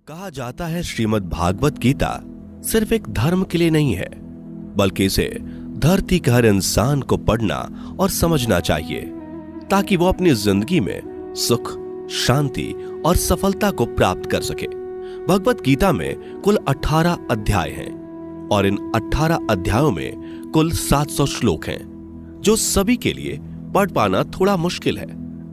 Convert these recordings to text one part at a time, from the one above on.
कहा जाता है श्रीमद् भागवत गीता सिर्फ एक धर्म के लिए नहीं है, बल्कि इसे धरती के हर इंसान को पढ़ना और समझना चाहिए ताकि वो अपनी जिंदगी में सुख, शांति और सफलता को प्राप्त कर सके। भगवत गीता में कुल 18 अध्याय हैं और इन 18 अध्यायों में कुल 700 श्लोक हैं, जो सभी के लिए पढ़ पाना थोड़ा मुश्किल है।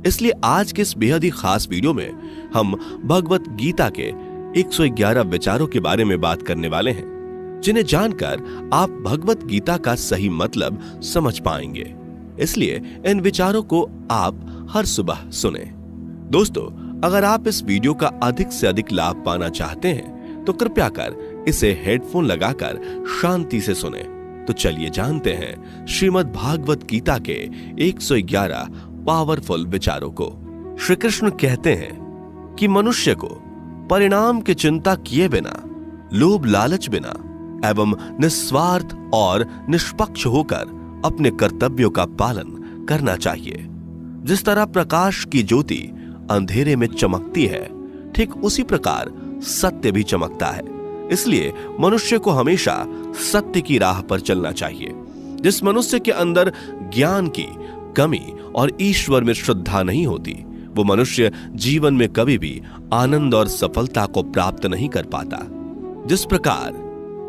इसलिए आज के इस बेहद ही खास वीडियो में हम भगवत गीता के 111 विचारों के बारे में बात करने वाले हैं, जिन्हें जानकर आप भगवत गीता का सही मतलब समझ पाएंगे। इसलिए इन विचारों को आप हर सुबह सुने। दोस्तों, अगर आप इस वीडियो का अधिक से अधिक लाभ पाना चाहते हैं तो कृपया कर इसे हेडफोन लगाकर शांति से सुने। तो चलिए जानते हैं श्रीमद् भागवत गीता के 111 पावरफुल विचारों को। श्री कृष्ण कहते हैं कि मनुष्य को परिणाम की चिंता किए बिना, लोभ लालच बिना एवं निस्वार्थ और निष्पक्ष होकर अपने कर्तव्यों का पालन करना चाहिए। जिस तरह प्रकाश की ज्योति अंधेरे में चमकती है, ठीक उसी प्रकार सत्य भी चमकता है। इसलिए मनुष्य को हमेशा सत्य की राह पर चलना चाहिए। जिस मनुष्य के अंदर ज्ञान की कमी और ईश्वर में श्रद्धा नहीं होती, वो मनुष्य जीवन में कभी भी आनंद और सफलता को प्राप्त नहीं कर पाता। जिस प्रकार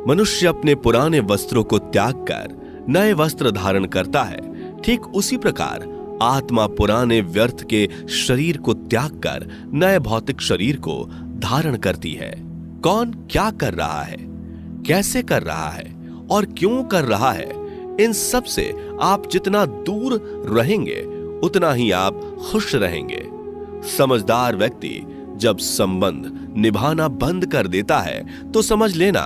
मनुष्य अपने पुराने वस्त्रों को त्याग कर नए वस्त्र धारण करता है, ठीक उसी प्रकार आत्मा पुराने व्यर्थ के शरीर को त्याग कर नए भौतिक शरीर को धारण करती है। कौन क्या कर रहा है, कैसे कर रहा है और क्यों कर रहा है, इन सब से आप जितना दूर रहेंगे उतना ही आप खुश रहेंगे। समझदार व्यक्ति जब संबंध निभाना बंद कर देता है तो समझ लेना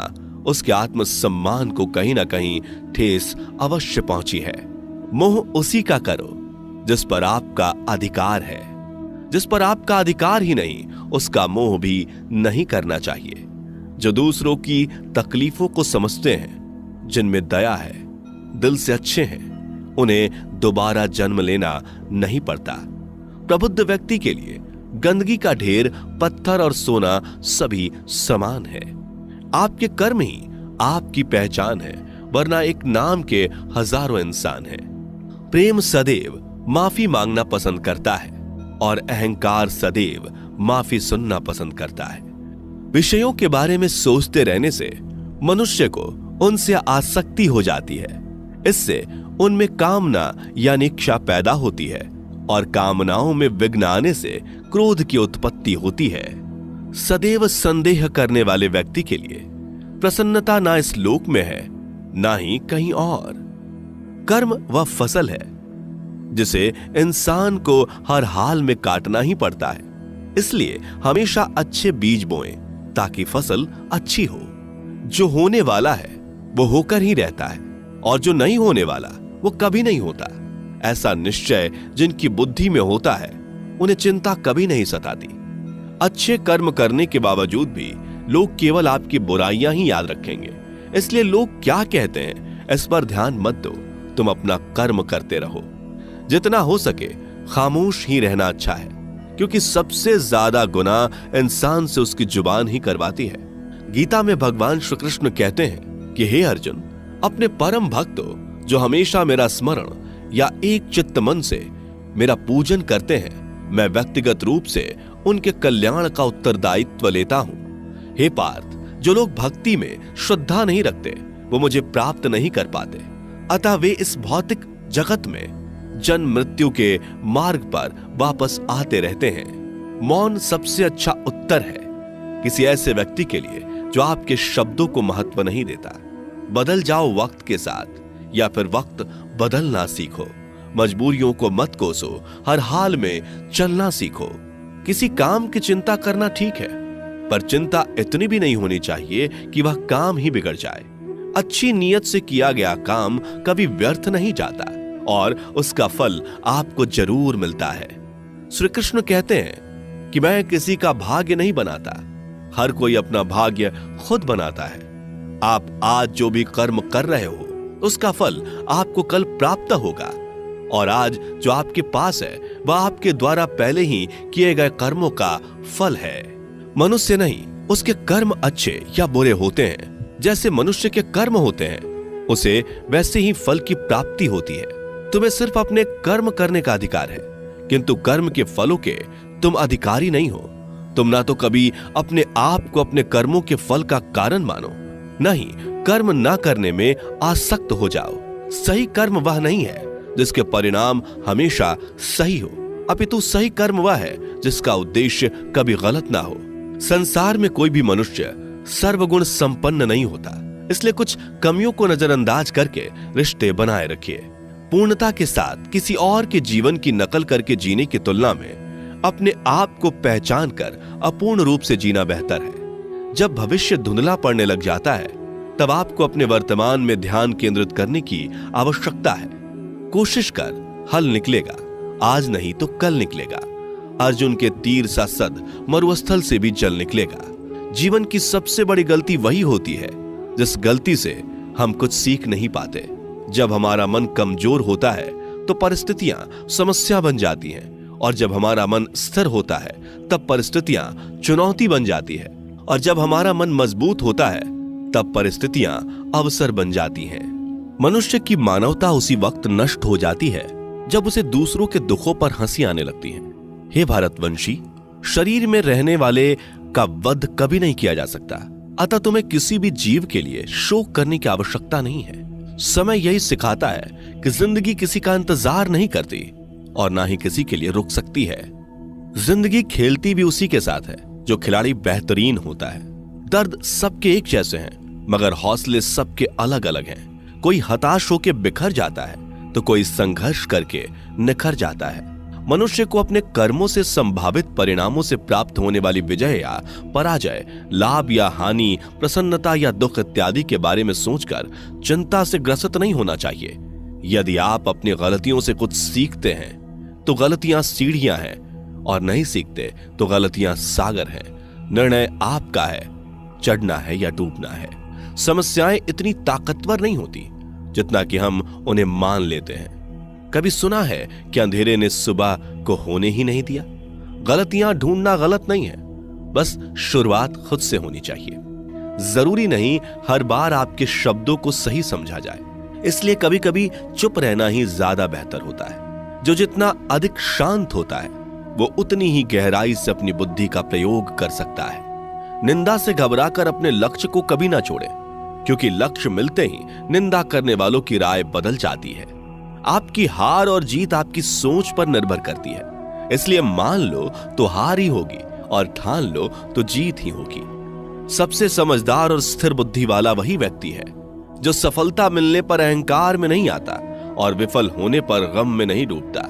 उसके आत्मसम्मान को कहीं ना कहीं ठेस अवश्य पहुंची है। मोह उसी का करो जिस पर आपका अधिकार है। जिस पर आपका अधिकार ही नहीं, उसका मोह भी नहीं करना चाहिए। जो दूसरों की तकलीफों को समझते हैं, जिनमें दया है, दिल से अच्छे हैं, उन्हें दोबारा जन्म लेना नहीं पड़ता। प्रबुद्ध व्यक्ति के लिए गंदगी का ढेर, पत्थर और सोना सभी समान है। आपके कर्म ही आपकी पहचान है, वरना एक नाम के हजारों इंसान हैं। प्रेम सदैव माफी मांगना पसंद करता है और अहंकार सदैव माफी सुनना पसंद करता है। विषयों के बारे में सोचते रहने से मनुष्य को उनसे आसक्ति हो जाती है। इससे उनमें कामना यानी इच्छा पैदा होती है और कामनाओं में विघ्न आने से क्रोध की उत्पत्ति होती है। सदैव संदेह करने वाले व्यक्ति के लिए प्रसन्नता ना इस लोक में है, ना ही कहीं और। कर्म वह फसल है जिसे इंसान को हर हाल में काटना ही पड़ता है। इसलिए हमेशा अच्छे बीज बोएं ताकि फसल अच्छी हो। जो होने वाला है वो होकर ही रहता है और जो नहीं होने वाला वो कभी नहीं होता। ऐसा निश्चय जिनकी बुद्धि में होता है, उन्हें चिंता कभी नहीं सताती। अच्छे कर्म करने के बावजूद भी लोग केवल आपकी बुराइयां ही याद रखेंगे। इसलिए लोग क्या कहते हैं इस पर ध्यान मत दो, तुम अपना कर्म करते रहो। जितना हो सके खामोश ही रहना अच्छा है, क्योंकि सबसे ज्यादा गुनाह इंसान से उसकी जुबान ही करवाती है। गीता में भगवान श्री कृष्ण कहते हैं कि हे अर्जुन, अपने परम भक्तों जो हमेशा मेरा स्मरण या एक चित्त मन से मेरा पूजन करते हैं, मैं व्यक्तिगत रूप से उनके कल्याण का उत्तरदायित्व लेता हूं। हे पार्थ, जो लोग भक्ति में श्रद्धा नहीं रखते वो मुझे प्राप्त नहीं कर पाते। अतः वे इस भौतिक जगत में जन्म मृत्यु के मार्ग पर वापस आते रहते हैं। मौन सबसे अच्छा उत्तर है किसी ऐसे व्यक्ति के लिए जो आपके शब्दों को महत्व नहीं देता। बदल जाओ वक्त के साथ, या फिर वक्त बदलना सीखो। मजबूरियों को मत कोसो, हर हाल में चलना सीखो। किसी काम की चिंता करना ठीक है, पर चिंता इतनी भी नहीं होनी चाहिए कि वह काम ही बिगड़ जाए। अच्छी नीयत से किया गया काम कभी व्यर्थ नहीं जाता और उसका फल आपको जरूर मिलता है। श्री कृष्ण कहते हैं कि मैं किसी का भाग्य नहीं बनाता, हर कोई अपना भाग्य खुद बनाता है। आप आज जो भी कर्म कर रहे हो उसका फल आपको कल प्राप्त होगा, और आज जो आपके पास है वह आपके द्वारा पहले ही किए गए कर्मों का फल है। मनुष्य नहीं उसके कर्म अच्छे या बुरे होते हैं, जैसे मनुष्य के कर्म होते हैं, उसे वैसे ही फल की प्राप्ति होती है। तुम्हें सिर्फ अपने कर्म करने का अधिकार है, किंतु कर्म के फलों के तुम अधिकारी नहीं हो। तुम ना तो कभी अपने आप को अपने कर्मों के फल का कारण मानो, न ही कर्म ना करने में आसक्त हो जाओ। सही कर्म वह नहीं है जिसके परिणाम हमेशा सही हो, अपितु सही कर्म वह है जिसका उद्देश्य कभी गलत ना हो। संसार में कोई भी मनुष्य सर्वगुण संपन्न नहीं होता, इसलिए कुछ कमियों को नजरअंदाज करके रिश्ते बनाए रखिए। पूर्णता के साथ किसी और के जीवन की नकल करके जीने की तुलना में अपने आप को पहचान कर अपूर्ण रूप से जीना बेहतर है। जब भविष्य धुंधला पड़ने लग जाता है, तब आपको अपने वर्तमान में ध्यान केंद्रित करने की आवश्यकता है। कोशिश कर, हल निकलेगा, आज नहीं तो कल निकलेगा। अर्जुन के तीर सा सद मरुस्थल से भी जल निकलेगा। जीवन की सबसे बड़ी गलती वही होती है जिस गलती से हम कुछ सीख नहीं पाते। जब हमारा मन कमजोर होता है तो परिस्थितियां समस्या बन जाती हैं, और जब हमारा मन स्थिर होता है तब परिस्थितियां चुनौती बन जाती है, और जब हमारा मन मजबूत होता है तब परिस्थितियां अवसर बन जाती हैं। मनुष्य की मानवता उसी वक्त नष्ट हो जाती है जब उसे दूसरों के दुखों पर हंसी आने लगती है। हे भारतवंशी, शरीर में रहने वाले का वध कभी नहीं किया जा सकता, अतः तुम्हें किसी भी जीव के लिए शोक करने की आवश्यकता नहीं है। समय यही सिखाता है कि जिंदगी किसी का इंतजार नहीं करती और ना ही किसी के लिए रुक सकती है। जिंदगी खेलती भी उसी के साथ है जो खिलाड़ी बेहतरीन होता है। दर्द सबके एक जैसे हैं, मगर हौसले सबके अलग अलग हैं। कोई हताश होकर बिखर जाता है तो कोई संघर्ष करके निखर जाता है। मनुष्य को अपने कर्मों से संभावित परिणामों से प्राप्त होने वाली विजय या पराजय, लाभ या हानि, प्रसन्नता या दुख इत्यादि के बारे में सोचकर चिंता से ग्रसित नहीं होना चाहिए। यदि आप अपनी गलतियों से कुछ सीखते हैं तो गलतियां सीढ़ियां हैं, और नहीं सीखते तो गलतियां सागर हैं। निर्णय आपका है, चढ़ना है या डूबना है। समस्याएं इतनी ताकतवर नहीं होती जितना कि हम उन्हें मान लेते हैं। कभी सुना है कि अंधेरे ने सुबह को होने ही नहीं दिया? गलतियां ढूंढना गलत नहीं है, बस शुरुआत खुद से होनी चाहिए। जरूरी नहीं हर बार आपके शब्दों को सही समझा जाए, इसलिए कभी कभी चुप रहना ही ज्यादा बेहतर होता है। जो जितना अधिक शांत होता है वो उतनी ही गहराई से अपनी बुद्धि का प्रयोग कर सकता है। निंदा से घबराकर अपने लक्ष्य को कभी ना छोड़े, क्योंकि लक्ष्य मिलते ही निंदा करने वालों की राय बदल जाती है। आपकी हार और जीत आपकी सोच पर निर्भर करती है, इसलिए मान लो तो हार ही होगी और ठान लो तो जीत ही होगी। सबसे समझदार और स्थिर बुद्धि वाला वही व्यक्ति है जो सफलता मिलने पर अहंकार में नहीं आता और विफल होने पर गम में नहीं डूबता।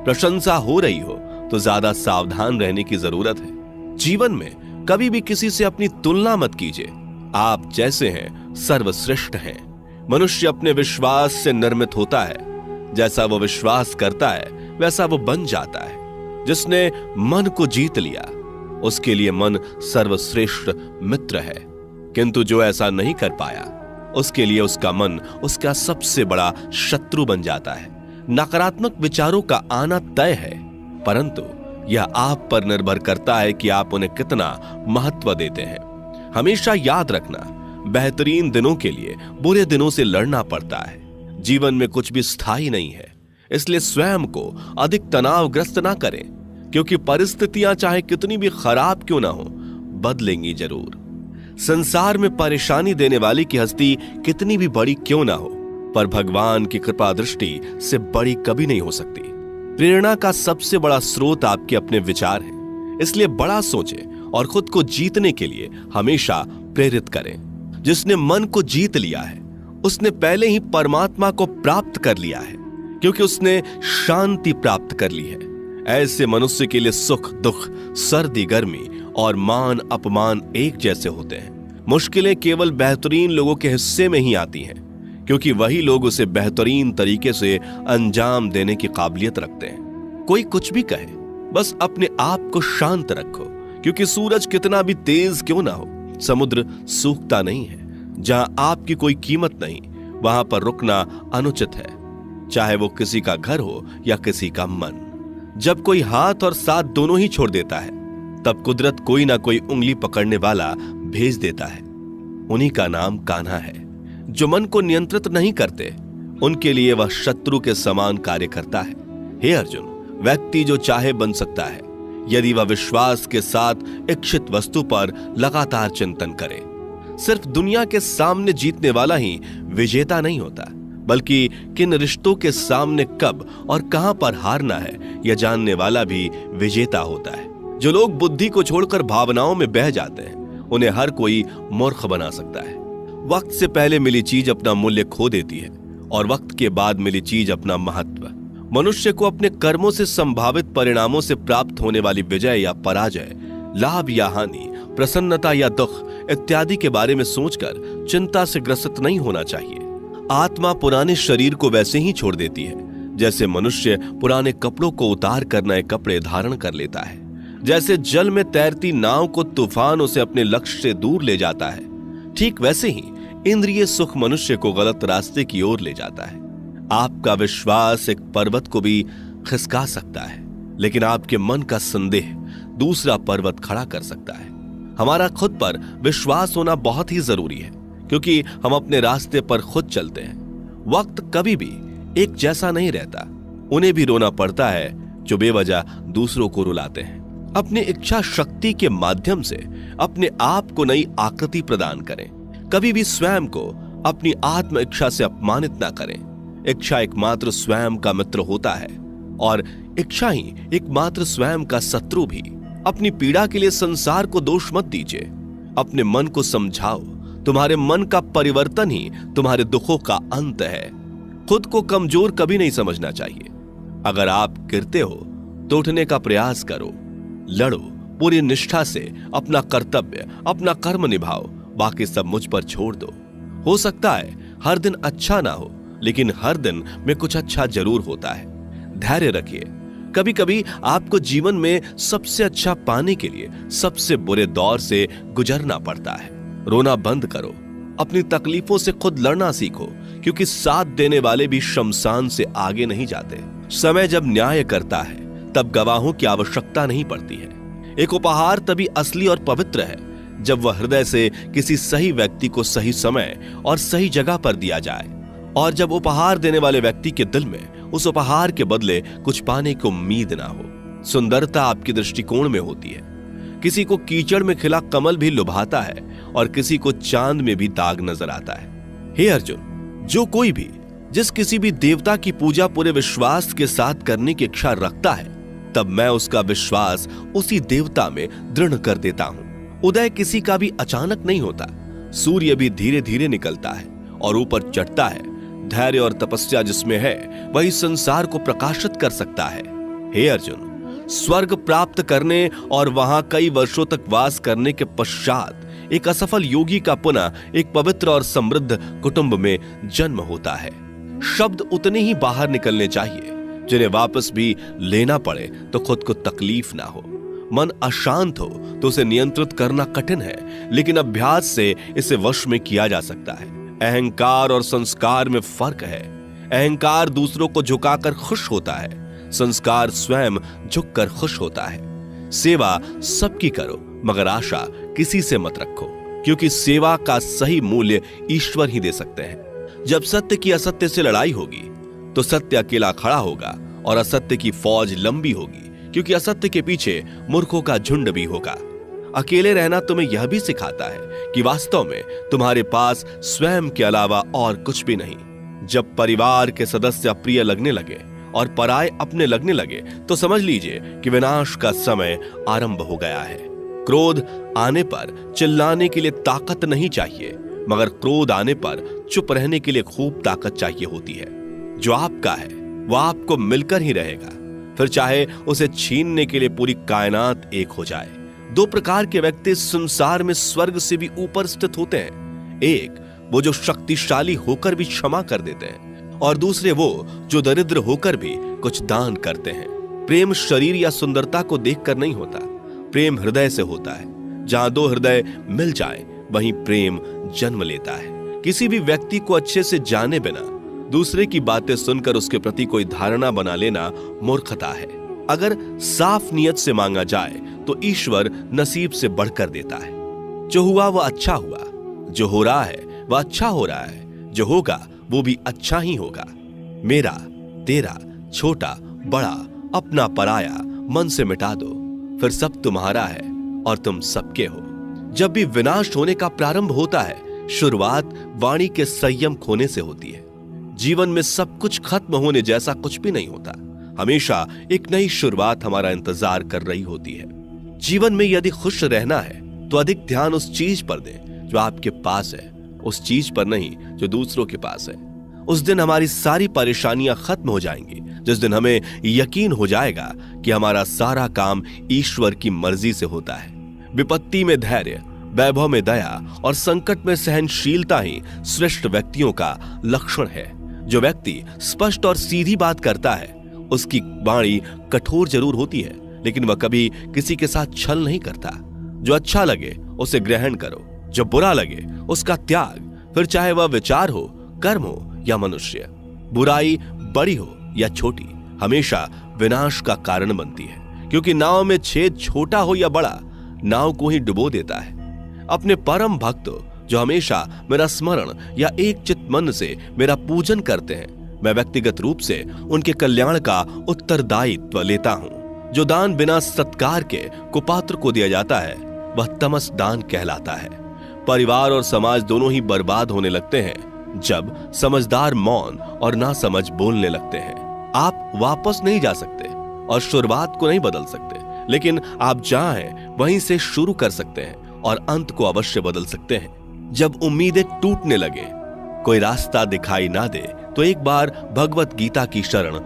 प्रशंसा हो रही हो तो ज्यादा सावधान रहने की जरूरत है। जीवन में कभी भी किसी से अपनी तुलना मत कीजिए। आप जैसे हैं सर्वश्रेष्ठ हैं। मनुष्य अपने विश्वास से निर्मित होता है। जैसा वो विश्वास करता है वैसा वो बन जाता है। जिसने मन को जीत लिया उसके लिए मन सर्वश्रेष्ठ मित्र है, किंतु जो ऐसा नहीं कर पाया उसके लिए उसका मन उसका सबसे बड़ा शत्रु बन जाता है। नकारात्मक विचारों का आना तय है, परंतु यह आप पर निर्भर करता है कि आप उन्हें कितना महत्व देते हैं। हमेशा याद रखना, बेहतरीन दिनों के लिए बुरे दिनों से लड़ना पड़ता है। जीवन में कुछ भी स्थायी नहीं है, इसलिए स्वयं को अधिक तनावग्रस्त ना करें, क्योंकि परिस्थितियां चाहे कितनी भी खराब क्यों ना हो, बदलेंगी जरूर। संसार में परेशानी देने वाली की हस्ती कितनी भी बड़ी क्यों ना हो, पर भगवान की कृपा दृष्टि से बड़ी कभी नहीं हो सकती। प्रेरणा का सबसे बड़ा स्रोत आपके अपने विचार हैं, इसलिए बड़ा सोचें और खुद को जीतने के लिए हमेशा प्रेरित करें। जिसने मन को जीत लिया है उसने पहले ही परमात्मा को प्राप्त कर लिया है, क्योंकि उसने शांति प्राप्त कर ली है। ऐसे मनुष्य के लिए सुख दुख, सर्दी गर्मी और मान अपमान एक जैसे होते हैं। मुश्किलें केवल बेहतरीन लोगों के हिस्से में ही आती हैं, क्योंकि वही लोग उसे बेहतरीन तरीके से अंजाम देने की काबिलियत रखते हैं। कोई कुछ भी कहे, बस अपने आप को शांत रखो, क्योंकि सूरज कितना भी तेज क्यों ना हो, समुद्र सूखता नहीं है। जहां आपकी कोई कीमत नहीं, वहां पर रुकना अनुचित है, चाहे वो किसी का घर हो या किसी का मन। जब कोई हाथ और साथ दोनों ही छोड़ देता है तब कुदरत कोई ना कोई उंगली पकड़ने वाला भेज देता है। उन्हीं का नाम कान्हा है। जो मन को नियंत्रित नहीं करते, उनके लिए वह शत्रु के समान कार्य करता है। हे अर्जुन, व्यक्ति जो चाहे बन सकता है यदि वह विश्वास के साथ इच्छित वस्तु पर लगातार चिंतन करे। सिर्फ दुनिया के सामने जीतने वाला ही विजेता नहीं होता, बल्कि किन रिश्तों के सामने कब और कहां पर हारना है यह जानने वाला भी विजेता होता है। जो लोग बुद्धि को छोड़कर भावनाओं में बह जाते हैं, उन्हें हर कोई मूर्ख बना सकता है। वक्त से पहले मिली चीज अपना मूल्य खो देती है और वक्त के बाद मिली चीज अपना महत्व। मनुष्य को अपने कर्मों से संभावित परिणामों से प्राप्त होने वाली विजय या पराजय, लाभ या हानि, प्रसन्नता या दुख इत्यादि के बारे में सोचकर चिंता से ग्रसित नहीं होना चाहिए। आत्मा पुराने शरीर को वैसे ही छोड़ देती है जैसे मनुष्य पुराने कपड़ों को उतार कर नए कपड़े धारण कर लेता है। जैसे जल में तैरती नाव को तूफान उसे अपने लक्ष्य से दूर ले जाता है, ठीक वैसे ही इंद्रिय सुख मनुष्य को गलत रास्ते की ओर ले जाता है। आपका विश्वास एक पर्वत को भी खिसका सकता है, लेकिन आपके मन का संदेह दूसरा पर्वत खड़ा कर सकता है। हमारा खुद पर विश्वास होना बहुत ही जरूरी है, क्योंकि हम अपने रास्ते पर खुद चलते हैं। वक्त कभी भी एक जैसा नहीं रहता। उन्हें भी रोना पड़ता है जो बेवजह दूसरों को रुलाते हैं। अपनी इच्छा शक्ति के माध्यम से अपने आप को नई आकृति प्रदान करें। कभी भी स्वयं को अपनी आत्म इच्छा से अपमानित ना करें। इच्छा एकमात्र स्वयं का मित्र होता है और इच्छा ही एकमात्र स्वयं का शत्रु भी। अपनी पीड़ा के लिए संसार को दोष मत दीजिए। अपने मन को समझाओ। तुम्हारे मन का परिवर्तन ही तुम्हारे दुखों का अंत है। खुद को कमजोर कभी नहीं समझना चाहिए। अगर आप गिरते हो तो उठने का प्रयास करो, लड़ो, पूरी निष्ठा से अपना कर्तव्य, अपना कर्म निभाओ। बाकी सब मुझ पर छोड़ दो। हो सकता है हर दिन अच्छा ना हो, लेकिन हर दिन में कुछ अच्छा जरूर होता है। धैर्य रखिए। कभी कभी आपको जीवन में सबसे अच्छा पाने के लिए सबसे बुरे दौर से गुजरना पड़ता है। रोना बंद करो। अपनी तकलीफों से खुद लड़ना सीखो, क्योंकि साथ देने वाले भी शमशान से आगे नहीं जाते। समय जब न्याय करता है तब गवाहों की आवश्यकता नहीं पड़ती है। एक उपहार तभी असली और पवित्र है जब वह हृदय से किसी सही व्यक्ति को सही समय और सही जगह पर दिया जाए, और जब उपहार देने वाले व्यक्ति के दिल में उस उपहार के बदले कुछ पाने की उम्मीद ना हो। सुंदरता आपके दृष्टिकोण में होती है। किसी को कीचड़ में खिला कमल भी लुभाता है और किसी को चांद में भी दाग नजर आता है। हे अर्जुन, जो कोई भी जिस किसी भी देवता की पूजा पूरे विश्वास के साथ करने की इच्छा रखता है, तब मैं उसका विश्वास उसी देवता में दृढ़ कर देता हूं। उदय किसी का भी अचानक नहीं होता। सूर्य भी धीरे धीरे निकलता है और ऊपर चढ़ता है। धैर्य और तपस्या जिसमें है वही संसार को प्रकाशित कर सकता है। हे अर्जुन, स्वर्ग प्राप्त करने और वहां कई वर्षों तक वास करने के पश्चात एक असफल योगी का पुनः एक पवित्र और समृद्ध कुटुंब में जन्म होता है। शब्द उतने ही बाहर निकलने चाहिए जिन्हें वापस भी लेना पड़े तो खुद को तकलीफ ना हो। मन अशांत हो तो उसे नियंत्रित करना कठिन है, लेकिन अभ्यास से इसे वश में किया जा सकता है। अहंकार और संस्कार में फर्क है। अहंकार दूसरों को झुकाकर खुश होता है, संस्कार स्वयं झुककर खुश होता है। सेवा सबकी करो, मगर आशा किसी से मत रखो, क्योंकि सेवा का सही मूल्य ईश्वर ही दे सकते हैं। जब सत्य की असत्य से लड़ाई होगी तो सत्य अकेला खड़ा होगा और असत्य की फौज लंबी होगी, क्योंकि असत्य के पीछे मूर्खों का झुंड भी होगा। अकेले रहना तुम्हें यह भी सिखाता है कि वास्तव में तुम्हारे पास स्वयं के अलावा और कुछ भी नहीं। जब परिवार के सदस्य अप्रिय लगने लगे और पराये अपने लगने लगे तो समझ लीजिए कि विनाश का समय आरंभ हो गया है। क्रोध आने पर चिल्लाने के लिए ताकत नहीं चाहिए, मगर क्रोध आने पर चुप रहने के लिए खूब ताकत चाहिए होती है। जो आपका है वह आपको मिलकर ही रहेगा, फिर चाहे उसे छीनने के लिए पूरी कायनात एक हो जाए। दो प्रकार के व्यक्ति संसार में स्वर्ग से भी ऊपर स्थित होते हैं। एक वो जो शक्तिशाली होकर भी क्षमा कर देते हैं, और दूसरे वो जो दरिद्र होकर भी कुछ दान करते हैं। प्रेम शरीर या सुंदरता को देखकर नहीं होता, प्रेम हृदय से होता है। जहां दो हृदय मिल जाएं, वहीं प्रेम जन्म लेता है। किसी भी व्यक्ति को अच्छे से जाने बिना दूसरे की बातें सुनकर उसके प्रति कोई धारणा बना लेना मूर्खता है। अगर साफ नियत से मांगा जाए तो ईश्वर नसीब से बढ़कर देता है। जो हुआ वह अच्छा हुआ, जो हो रहा है वह अच्छा हो रहा है, जो होगा वो भी अच्छा ही होगा। मेरा, तेरा, छोटा, बड़ा, अपना, पराया मन से मिटा दो, फिर सब तुम्हारा है और तुम सबके हो। जब भी विनाश होने का प्रारंभ होता है, शुरुआत वाणी के संयम खोने से होती है। जीवन में सब कुछ खत्म होने जैसा कुछ भी नहीं होता। हमेशा एक नई शुरुआत हमारा इंतजार कर रही होती है। जीवन में यदि खुश रहना है तो अधिक ध्यान उस चीज पर दें जो आपके पास है, उस चीज पर नहीं जो दूसरों के पास है। उस दिन हमारी सारी परेशानियां खत्म हो जाएंगी, जिस दिन हमें यकीन हो जाएगा कि हमारा सारा काम ईश्वर की मर्जी से होता है। विपत्ति में धैर्य, वैभव में दया और संकट में सहनशीलता ही श्रेष्ठ व्यक्तियों का लक्षण है। जो व्यक्ति स्पष्ट और सीधी बात करता है, उसकी वाणी कठोर जरूर होती है, लेकिन वह कभी किसी के साथ छल नहीं करता। जो अच्छा लगे उसे ग्रहण करो, जो बुरा लगे उसका त्याग, फिर चाहे वह विचार हो, कर्म हो या मनुष्य। बुराई बड़ी हो या छोटी हमेशा विनाश का कारण बनती है, क्योंकि नाव में छेद छोटा हो या बड़ा, नाव को ही डुबो देता है। अपने परम भक्तों जो हमेशा मेरा स्मरण या एक चित मन से मेरा पूजन करते हैं, मैं व्यक्तिगत रूप से उनके कल्याण का उत्तरदायित्व लेता हूं। जो दान बिना सत्कार के कुपात्र को दिया जाता है वह तमस दान कहलाता है। परिवार और समाज दोनों ही बर्बाद होने लगते हैं जब समझदार मौन और नासमझ बोलने लगते हैं। आप वापस नहीं जा सकते और शुरुआत को नहीं बदल सकते, लेकिन आप जहां हैं वहीं से शुरू कर सकते हैं और अंत को अवश्य बदल सकते हैं। जब उम्मीदें टूटने लगे, कोई रास्ता दिखाई ना दे, तो एक बार भगवत गीता की शरण